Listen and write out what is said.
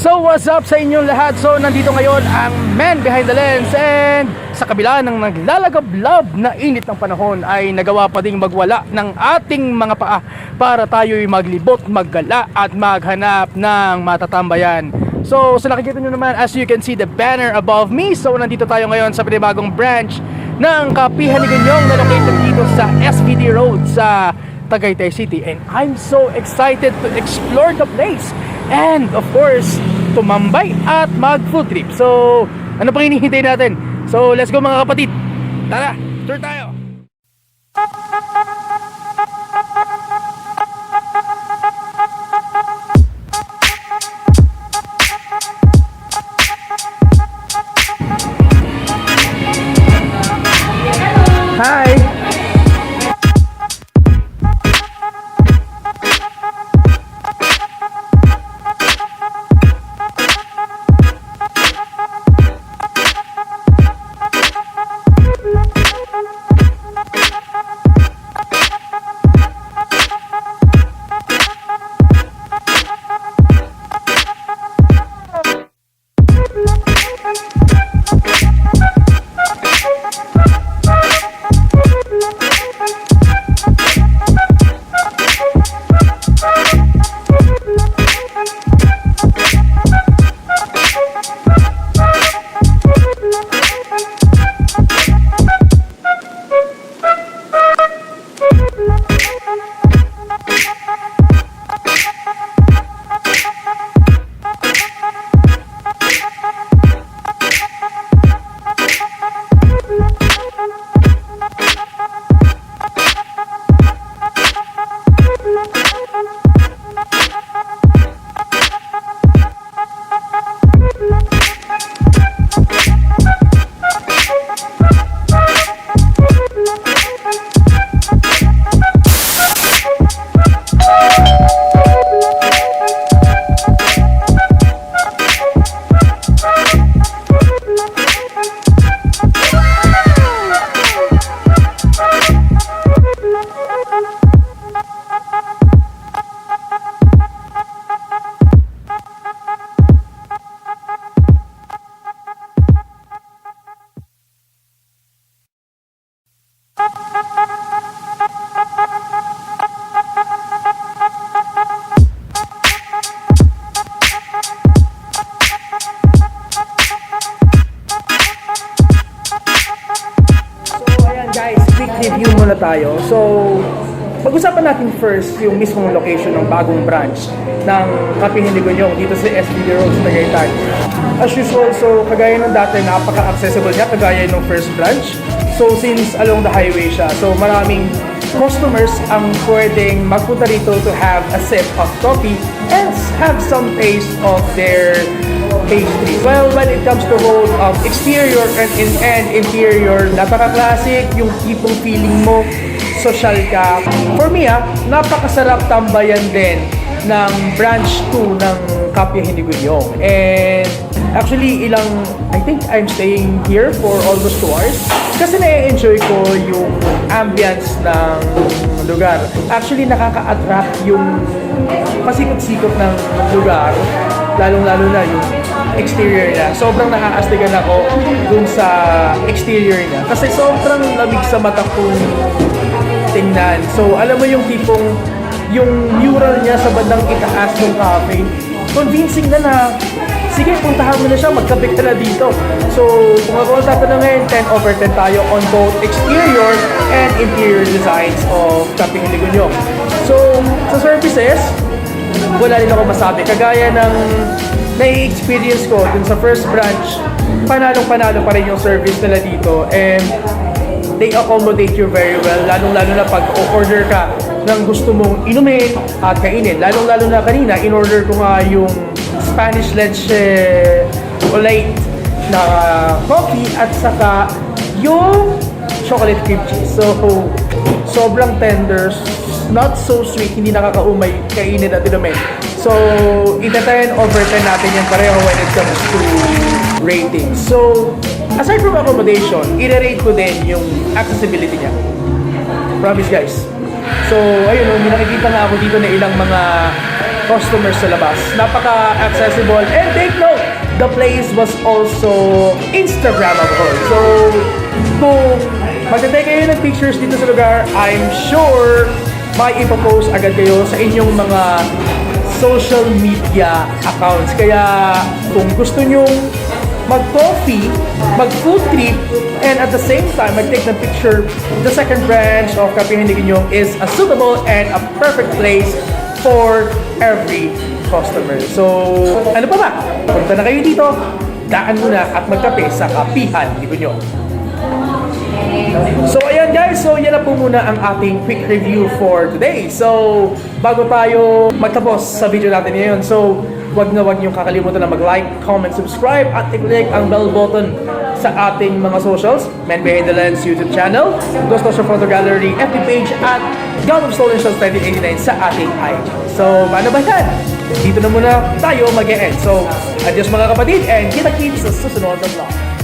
So what's up sa inyong lahat? So nandito ngayon ang man behind the lens, and sa kabila ng naglalagablab na init ng panahon ay nagawa pa ding magwala ng ating mga paa para tayo'y maglibot, maggala at maghanap ng matatambayan. So sa nakikita nyo naman, as you can see the banner above me, so nandito tayo ngayon sa pinibagong branch ng Kapihan ni Gunyong na located dito sa SVD Road sa Tagaytay City, and I'm so excited to explore the place and of course tumambay at mag food trip. So ano pang hinihintay natin? So let's go mga kapatid, tara, tour tayo. Hi. Review muna tayo. So, pag-usapan natin first yung mismong location ng bagong branch ng Kapihan ni Gunyong dito sa SVD Road sa Tagaytay. As usual, so kagaya ng dati, napaka-accessible niya, kagaya ng first branch. So, since along the highway siya, so maraming customers ang pwedeng magpunta rito to have a sip of coffee and have some taste of their pastry. Well, when it comes to whole exterior and interior, napaka-classic, yung tipong feeling mo, social ka. For me, napakasarap tambayan din ng branch 2 ng Kapihan ni Gunyong. And actually, I think I'm staying here for almost 2 hours kasi na-enjoy ko yung ambience ng lugar. Actually, nakaka-attract yung pasikot-sikot ng lugar, lalong-lalo na yung exterior niya. Sobrang nakaastigan ako dun sa exterior niya kasi sobrang lamig sa mata kong tingnan. So alam mo yung tipong yung mural niya sa bandang itaas ng cafe, convincing na sige, puntahan mo na siya, magkape ka na dito. So kung ako ang tatanungin, 10 over 10 tayo on both exterior and interior designs of Kapihan ni Gunyong. So sa services, wala rin ako masabi. Kagaya ng na-experience ko dun sa first branch, panalong-panalo pa rin yung service nila dito, and they accommodate you very well, lalong-lalo na pag order ka ng gusto mong inumin at kainin. Lalong-lalo na kanina, in-order ko nga yung Spanish leche light na coffee at saka yung chocolate cream cheese. So, sobrang tender, not so sweet, hindi nakakaumay kainin at inumin. So, ita 10 over 10 natin yan pareho when it comes to rating. So, aside from accommodation, i-rate ko din yung accessibility niya. Promise guys. So, ayun, may nakikita nga ako dito na ilang mga customers sa labas. Napaka-accessible. And take note, the place was also Instagrammable. So, kung magtatay kayo ng pictures dito sa lugar, I'm sure may ipopost agad kayo sa inyong mga social media accounts. Kaya kung gusto nyong mag-coffee, mag-food trip, and at the same time mag-take ng picture, the second branch of Kapihan Liginyong is a suitable and a perfect place for every customer. So, ano pa ba? Punta na kayo dito, daan muna at magkape sa Kapihan Liginyong. So ayan guys, so yan na po muna ang ating quick review for today. So bago tayo magtapos sa video natin ngayon, so wag niyong kakalimutan na mag-like, comment, subscribe at i-click ang bell button sa ating mga socials, Men Behind the Lens YouTube channel, Gusto sa Photo Gallery FB page at God of Stolen Shots 2089 sa ating IG. So paano ba yan? Dito na muna tayo mag-e-end. So adios mga kapatid and kita-kits sa susunod na vlog.